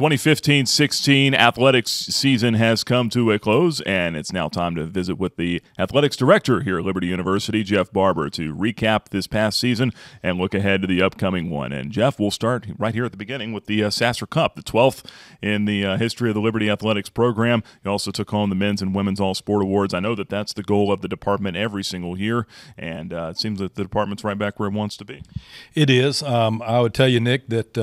2015-16 athletics season has come to a close, and it's now time to visit with the athletics director here at Liberty University, Jeff Barber, to recap this past season and look ahead to the upcoming one. And Jeff, we'll start right here at the beginning with the Sasser Cup, the 12th in the history of the Liberty Athletics program. You also took home the Men's and Women's All-Sport Awards. I know that that's the goal of the department every single year, and it seems that the department's right back where it wants to be. It is. I would tell you, Nick, that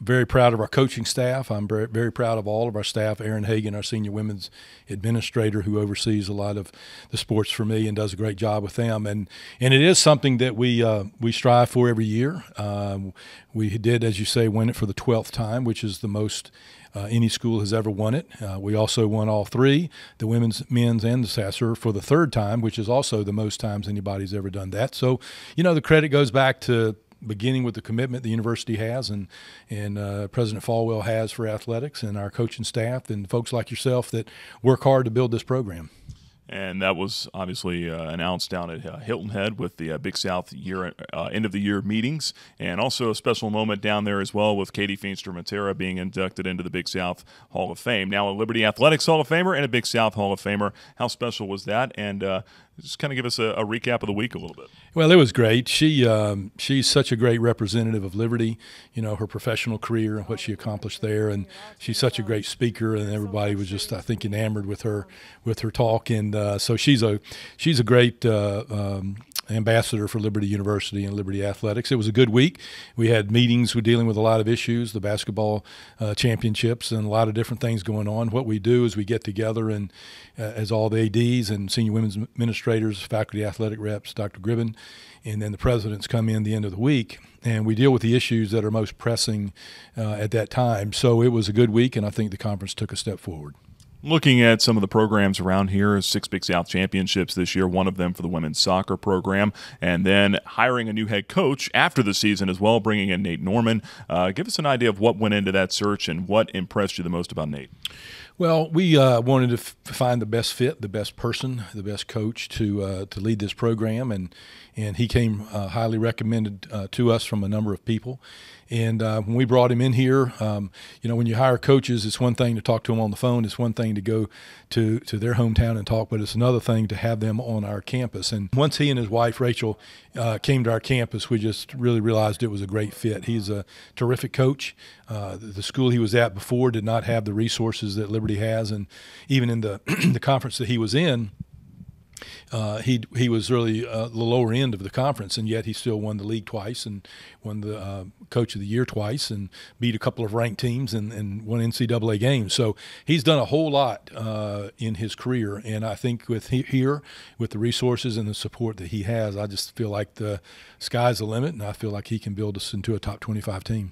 very proud of our coaching staff. I'm very, very proud of all of our staff. Erin Hagan, our senior women's administrator, who oversees a lot of the sports for me and does a great job with them. And it is something that we strive for every year. We did, as you say, win it for the 12th time, which is the most any school has ever won it. We also won all three, the women's, men's, and the Sasser, for the third time, which is also the most times anybody's ever done that. So, you know, the credit goes back to beginning with the commitment the university has and President Falwell has for athletics, and our coaching staff and folks like yourself that work hard to build this program. And that was obviously announced down at Hilton Head with the Big South end-of-the-year meetings, and also a special moment down there as well with Katie Feenstra-Matera being inducted into the Big South Hall of Fame. Now a Liberty Athletics Hall of Famer and a Big South Hall of Famer. How special was that? And just kind of give us a recap of the week a little bit. Well, it was great. She's such a great representative of Liberty, you know, her professional career and what she accomplished there, and she's such a great speaker, and everybody was just, I think, enamored with her talk, and so she's a great ambassador for Liberty University and Liberty Athletics. It was a good week. We had meetings. We're dealing with a lot of issues, the basketball championships, and a lot of different things going on. What we do is we get together and as all the ADs and senior women's administrators, faculty athletic reps, Dr. Gribben, and then the presidents come in the end of the week, and we deal with the issues that are most pressing at that time. So it was a good week, and I think the conference took a step forward. Looking at some of the programs around here, 6 Big South championships this year, one of them for the women's soccer program, and then hiring a new head coach after the season as well, bringing in Nate Norman. Give us an idea of what went into that search and what impressed you the most about Nate. Well, we wanted to find the best fit, the best person, the best coach to lead this program, and he came highly recommended to us from a number of people. And when we brought him in here, you know, when you hire coaches, it's one thing to talk to them on the phone. It's one thing to go to their hometown and talk, but it's another thing to have them on our campus. And once he and his wife, Rachel, came to our campus, we just really realized it was a great fit. He's a terrific coach. The school he was at before did not have the resources that Liberty has, and even in the the conference that he was in, he was really the lower end of the conference, and yet he still won the league twice and won the Coach of the Year twice and beat a couple of ranked teams and won NCAA games. So he's done a whole lot in his career, and I think with the resources and the support that he has, I just feel like the sky's the limit, and I feel like he can build us into a top 25 team.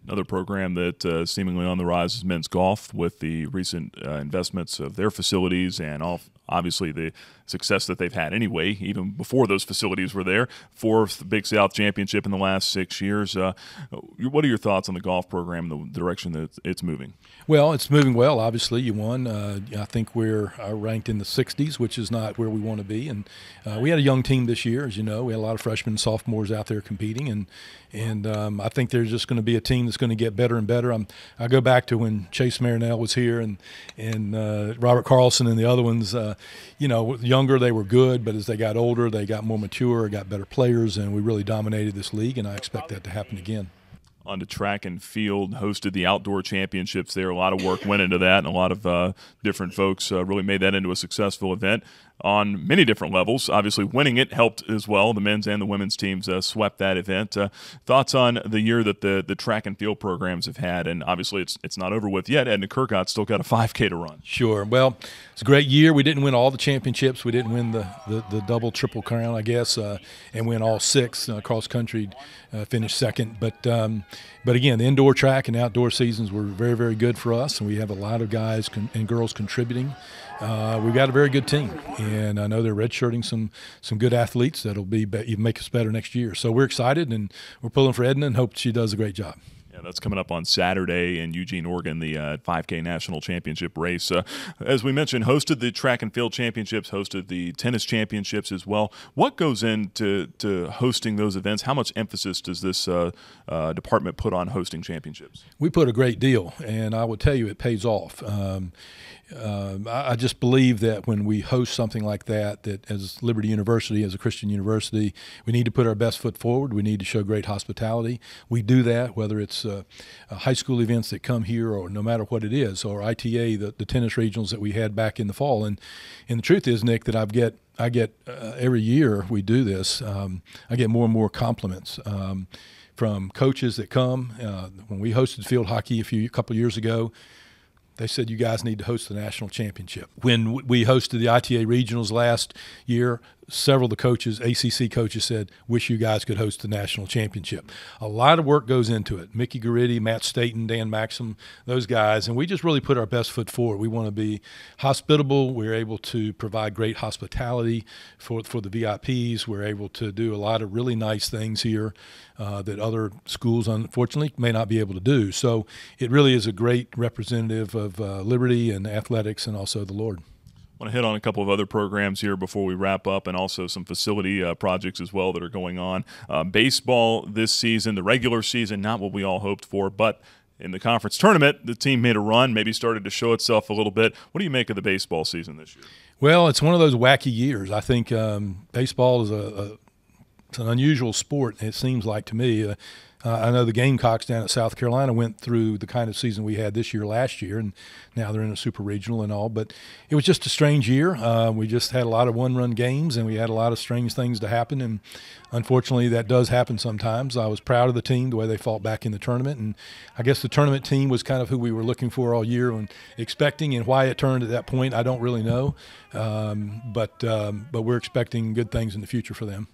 Another program that seemingly on the rise is men's golf, with the recent investments of their facilities and obviously the success that they've had anyway, even before those facilities were there. 4th Big South championship in the last 6 years. What are your thoughts on the golf program and the direction that it's moving? Well, it's moving well. Obviously, you won. I think we're ranked in the 60s, which is not where we want to be. And we had a young team this year, as you know. We had a lot of freshmen and sophomores out there competing, and I think there's just going to be a team that's going to get better and better. I go back to when Chase Marinell was here and Robert Carlson and the other ones. You know, younger, they were good, but as they got older, they got more mature, got better players, and we really dominated this league, and I expect that to happen again. On to track and field, hosted the outdoor championships there. A lot of work went into that, and a lot of different folks really made that into a successful event on many different levels. Obviously, winning it helped as well. The men's and the women's teams swept that event. Thoughts on the year that the track and field programs have had? And obviously, it's not over with yet. Edna Kirkgott's still got a 5K to run. Sure. Well, it's a great year. We didn't win all the championships. We didn't win the double, triple crown, I guess, and win all 6. Cross country finished second. But again, the indoor track and outdoor seasons were very, very good for us, and we have a lot of guys and girls contributing. We've got a very good team, and I know they're redshirting some good athletes that'll even make us better next year. So we're excited, and we're pulling for Edna and hope she does a great job. Yeah, that's coming up on Saturday in Eugene, Oregon, the 5K National Championship race. As we mentioned, hosted the track and field championships, hosted the tennis championships as well. What goes into hosting those events? How much emphasis does this department put on hosting championships? We put a great deal, and I will tell you it pays off. I just believe that when we host something like that as Liberty University, as a Christian university, we need to put our best foot forward. We need to show great hospitality. We do that, whether it's high school events that come here or no matter what it is, or ITA, the tennis regionals that we had back in the fall. And the truth is, Nick, that I get every year we do this, I get more and more compliments from coaches that come. When we hosted field hockey a couple of years ago, they said, you guys need to host the national championship. When we hosted the ITA regionals last year, several of the coaches, ACC coaches, said, wish you guys could host the national championship. A lot of work goes into it. Mickey Garitti, Matt Staten, Dan Maxim, those guys, and we just really put our best foot forward. We want to be hospitable. We're able to provide great hospitality for the VIPs. We're able to do a lot of really nice things here that other schools, unfortunately, may not be able to do. So it really is a great representative of Liberty and athletics and also the Lord. I want to hit on a couple of other programs here before we wrap up, and also some facility projects as well that are going on. Baseball this season, the regular season, not what we all hoped for, but in the conference tournament, the team made a run, maybe started to show itself a little bit. What do you make of the baseball season this year? Well, it's one of those wacky years. I think baseball is it's an unusual sport, it seems like to me. I know the Gamecocks down at South Carolina went through the kind of season we had this year last year, and now they're in a super regional and all. But it was just a strange year. We just had a lot of one-run games, and we had a lot of strange things to happen. And unfortunately, that does happen sometimes. I was proud of the team, the way they fought back in the tournament. And I guess the tournament team was kind of who we were looking for all year and expecting. And why it turned at that point, I don't really know. But we're expecting good things in the future for them.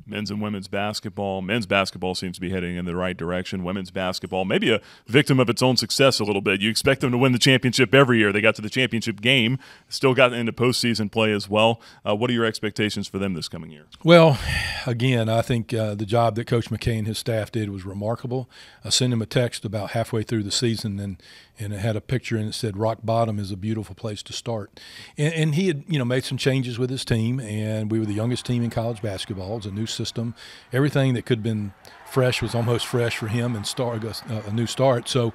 Men's and women's basketball. Men's basketball seems to be heading in the right direction. Women's basketball, maybe a victim of its own success a little bit. You expect them to win the championship every year. They got to the championship game, still got into postseason play as well. What are your expectations for them this coming year? Well, again, I think the job that Coach McKay and his staff did was remarkable. I sent him a text about halfway through the season, and it had a picture and it said rock bottom is a beautiful place to start. And he had made some changes with his team, and we were the youngest team in college basketball. It was a new system. Everything that could have been fresh was almost fresh for him, and a new start. So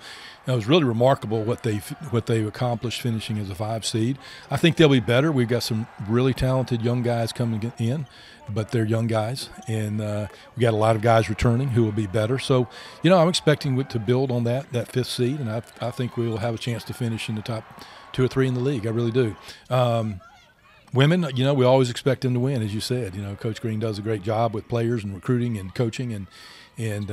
it was really remarkable what they accomplished, finishing as a 5 seed. I think they'll be better. We've got some really talented young guys coming in, but they're young guys, and we got a lot of guys returning who will be better. So, I'm expecting to build on that 5th seed, and I think we will have a chance to finish in the top 2 or 3 in the league. I really do. Women, we always expect them to win, as you said. Coach Green does a great job with players and recruiting and coaching, and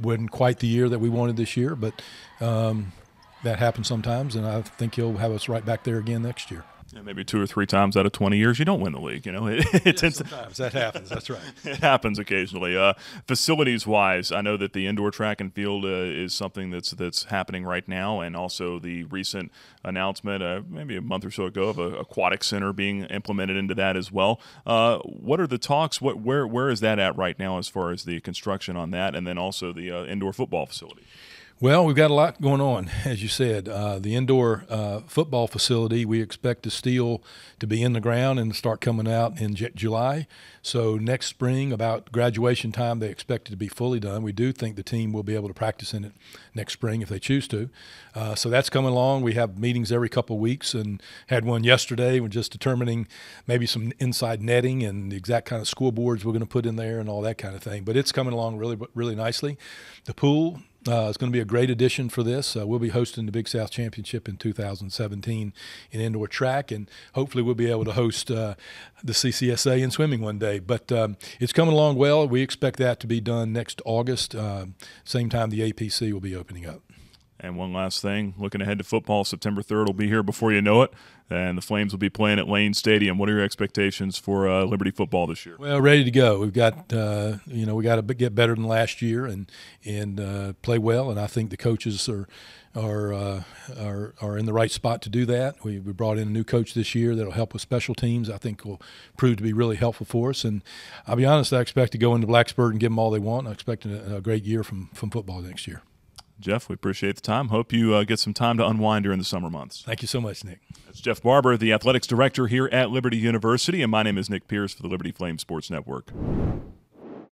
wasn't quite the year that we wanted this year, but that happens sometimes, and I think he'll have us right back there again next year. Yeah, maybe 2 or 3 times out of 20 years you don't win the league. Sometimes that happens. That's right. It happens occasionally. Facilities-wise, I know that the indoor track and field is something that's happening right now, and also the recent announcement, maybe a month or so ago, of an aquatic center being implemented into that as well. What are the talks? Where is that at right now as far as the construction on that, and then also the indoor football facility? Well, we've got a lot going on, as you said. The indoor football facility, we expect the steel to be in the ground and start coming out in July. So next spring, about graduation time, they expect it to be fully done. We do think the team will be able to practice in it next spring if they choose to. So that's coming along. We have meetings every couple of weeks, and had one yesterday. We're just determining maybe some inside netting and the exact kind of scoreboards we're going to put in there and all that kind of thing. But it's coming along really, really nicely. The pool it's going to be a great addition for this. We'll be hosting the Big South Championship in 2017 in indoor track, and hopefully we'll be able to host the CCSA in swimming one day. But it's coming along well. We expect that to be done next August, same time the APC will be opening up. And one last thing, looking ahead to football, September 3rd will be here before you know it, and the Flames will be playing at Lane Stadium. What are your expectations for Liberty football this year? Well, ready to go. We've got, we got to get better than last year and play well, and I think the coaches are in the right spot to do that. We brought in a new coach this year that'll help with special teams. I think will prove to be really helpful for us. And I'll be honest, I expect to go into Blacksburg and give them all they want. I expect a great year from football next year. Jeff, we appreciate the time. Hope you get some time to unwind during the summer months. Thank you so much, Nick. That's Jeff Barber, the athletics director here at Liberty University, and my name is Nick Pierce for the Liberty Flame Sports Network.